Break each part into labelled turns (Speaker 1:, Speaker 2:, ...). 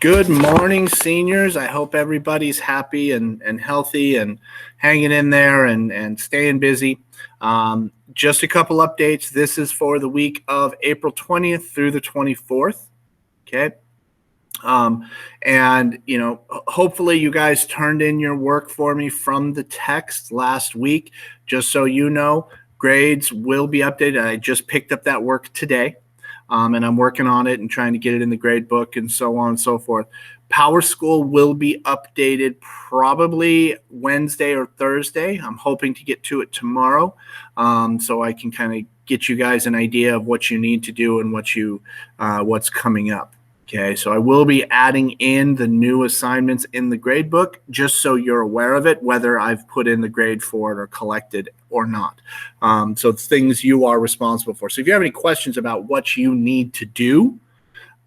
Speaker 1: Good morning, seniors. I hope everybody's happy and healthy and hanging in there and staying busy. Just a couple updates. This is for the week of April 20th through the 24th. Okay. Hopefully you guys turned in your work for me from the text last week. Just so you know, grades will be updated. I just picked up that work today. And I'm working on it and trying to get it in the grade book and so on and so forth. PowerSchool will be updated probably Wednesday or Thursday. I'm hoping to get to it tomorrow, so I can kind of get you guys an idea of what you need to do and what's coming up. Okay, so I will be adding in the new assignments in the grade book just so you're aware of it, whether I've put in the grade for it or collected or not. So it's things you are responsible for. So if you have any questions about what you need to do,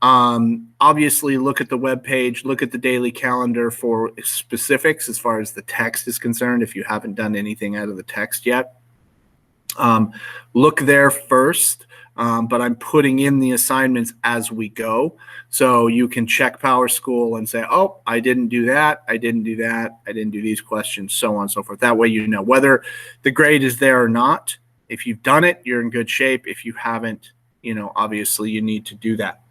Speaker 1: obviously look at the webpage, look at the daily calendar for specifics as far as the text is concerned if you haven't done anything out of the text yet. Look there first. But I'm putting in the assignments as we go. So you can check PowerSchool and say, oh, I didn't do that. I didn't do that. I didn't do these questions, so on and so forth. That way you know whether the grade is there or not. If you've done it, you're in good shape. If you haven't, obviously you need to do that.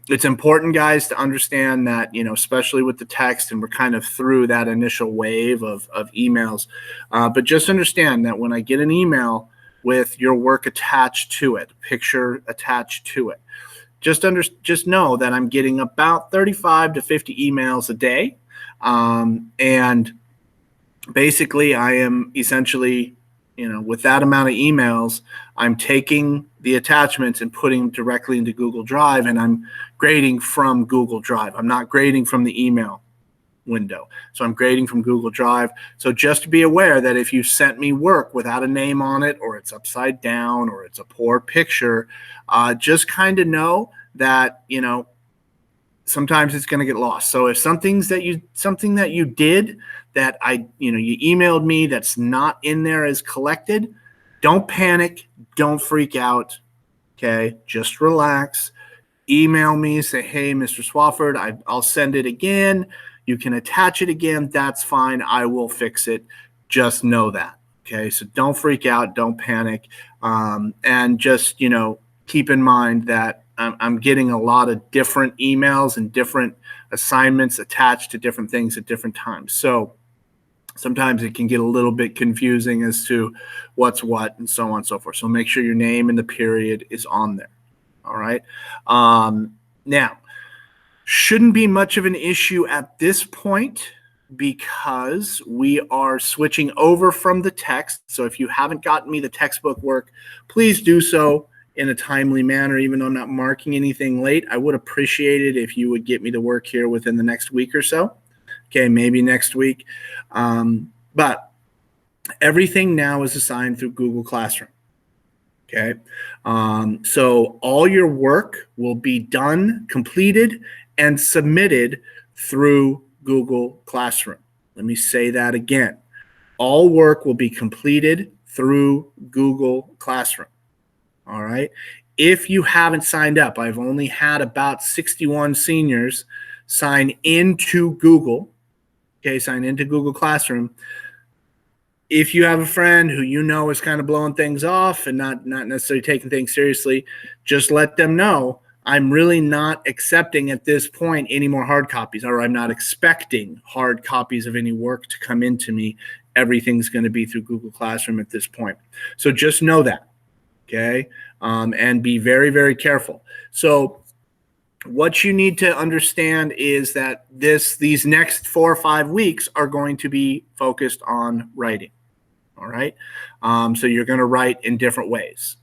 Speaker 1: It's important, guys, to understand that, especially with the text, and we're kind of through that initial wave of emails. But just understand that when I get an email with your work attached to it, picture attached to it, just know that I'm getting about 35 to 50 emails a day. And basically I am essentially, with that amount of emails, I'm taking the attachments and putting them directly into Google Drive, and I'm grading from Google Drive. I'm not grading from the email window. So I'm grading from Google Drive. So just to be aware that if you sent me work without a name on it, or it's upside down, or it's a poor picture, just kind of know that, sometimes it's going to get lost. So if something that you did that you emailed me that's not in there as collected, don't panic, don't freak out. Okay. Just relax. Email me, say, hey, Mr. Swafford, I'll send it again. You can attach it again. That's fine. I will fix it. Just know that. Okay. So don't freak out. Don't panic. And just, keep in mind that I'm getting a lot of different emails and different assignments attached to different things at different times. So sometimes it can get a little bit confusing as to what's what and so on and so forth. So make sure your name and the period is on there. All right. Now, shouldn't be much of an issue at this point because we are switching over from the text. So if you haven't gotten me the textbook work, please do so in a timely manner. Even though I'm not marking anything late, I would appreciate it if you would get me the work here within the next week or so. Okay, maybe next week. But everything now is assigned through Google Classroom. Okay, so all your work will be done, completed, and submitted through Google Classroom. Let me say that again. All work will be completed through Google Classroom. All right. If you haven't signed up, I've only had about 61 seniors sign into Google. Okay, sign into Google Classroom. If you have a friend who is kind of blowing things off and not necessarily taking things seriously, just let them know I'm really not accepting at this point any more hard copies, or I'm not expecting hard copies of any work to come into me. Everything's going to be through Google Classroom at this point. So just know that, okay? And be very, very careful. So what you need to understand is that these next 4 or 5 weeks are going to be focused on writing. All right. So you're going to write in different ways.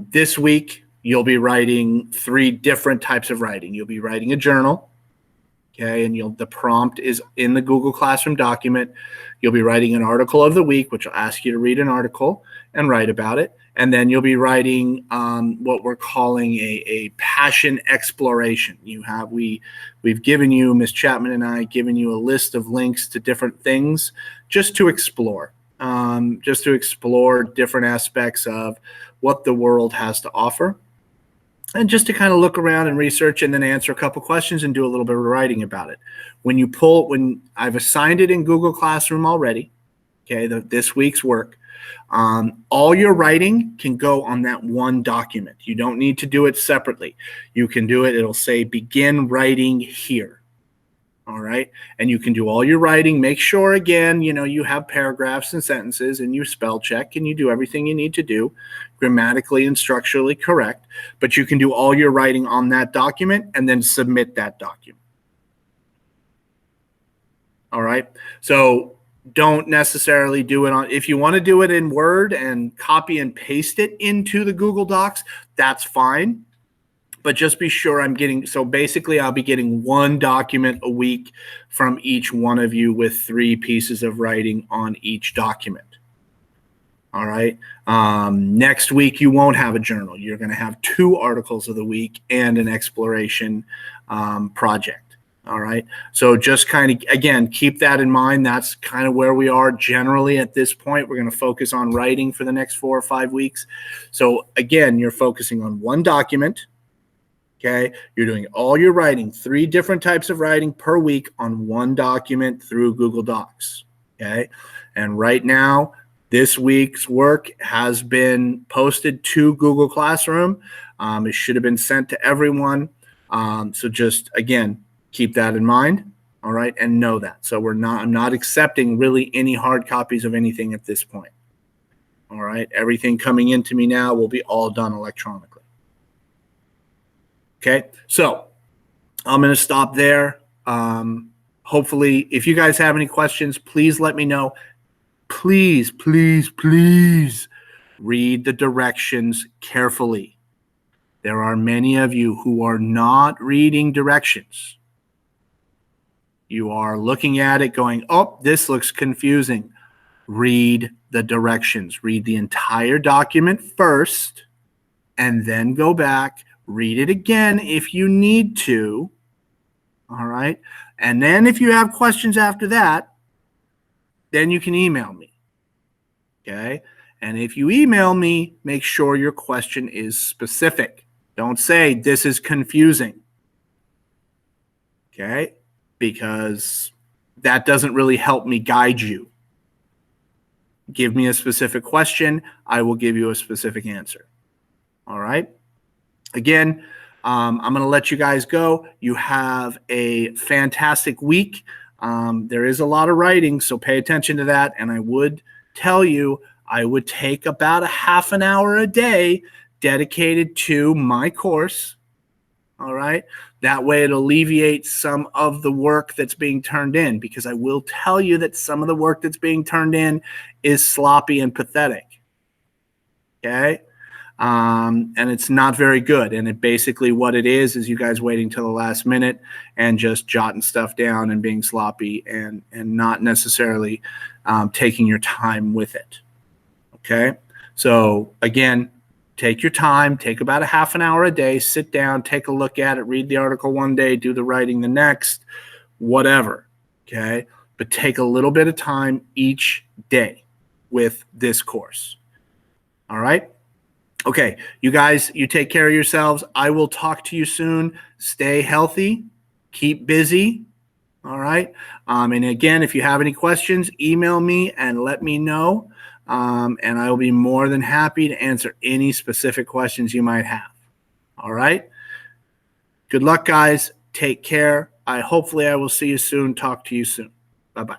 Speaker 1: This week, you'll be writing 3 different types of writing. You'll be writing a journal. Okay. And the prompt is in the Google Classroom document. You'll be writing an article of the week, which will ask you to read an article and write about it. And then you'll be writing what we're calling a passion exploration. We've given you, Ms. Chapman and I, given you a list of links to different things just to explore different aspects of what the world has to offer. and just to kind of look around and research and then answer a couple questions and do a little bit of writing about it. When I've assigned it in Google Classroom already, okay, this week's work, all your writing can go on that one document. You don't need to do it separately. You can do it. It'll say begin writing here. All right. And you can do all your writing. Make sure, again, you have paragraphs and sentences and you spell check and you do everything you need to do grammatically and structurally correct. But you can do all your writing on that document and then submit that document. All right. So don't necessarily do it if you want to do it in Word and copy and paste it into the Google Docs, that's fine. But just be sure so basically I'll be getting one document a week from each one of you with 3 pieces of writing on each document. All right. Next week, you won't have a journal. You're going to have 2 articles of the week and an exploration project. All right. So just kind of, again, keep that in mind. That's kind of where we are generally at this point. We're going to focus on writing for the next 4 or 5 weeks. So again, you're focusing on one document. Okay. You're doing all your writing, 3 different types of writing per week on one document through Google Docs. Okay. And right now, this week's work has been posted to Google Classroom. It should have been sent to everyone. So just, again, keep that in mind, all right, and know that. So I'm not accepting really any hard copies of anything at this point, all right? Everything coming into me now will be all done electronically. Okay, so I'm going to stop there. Hopefully, if you guys have any questions, please let me know. Please, please, please read the directions carefully. There are many of you who are not reading directions. You are looking at it going, oh, this looks confusing. Read the directions. Read the entire document first, and then go back. Read it again if you need to. All right. And then if you have questions after that, then you can email me. Okay. And if you email me, make sure your question is specific. Don't say this is confusing. Okay. Because that doesn't really help me guide you. Give me a specific question. I will give you a specific answer. All right. Again, I'm going to let you guys go. You have a fantastic week. There is a lot of writing, so pay attention to that. And I would tell you, I would take about a half an hour a day dedicated to my course. All right. That way it alleviates some of the work that's being turned in, because I will tell you that some of the work that's being turned in is sloppy and pathetic. Okay. And it's not very good. And it basically what it is you guys waiting till the last minute and just jotting stuff down and being sloppy and not necessarily taking your time with it. Okay. So again, take your time, take about a half an hour a day, sit down, take a look at it, read the article one day, do the writing the next, whatever. Okay. But take a little bit of time each day with this course. All right. Okay, you guys, you take care of yourselves. I will talk to you soon. Stay healthy. Keep busy. All right. And again, if you have any questions, email me and let me know. And I will be more than happy to answer any specific questions you might have. All right. Good luck, guys. Take care. Hopefully I will see you soon. Talk to you soon. Bye-bye.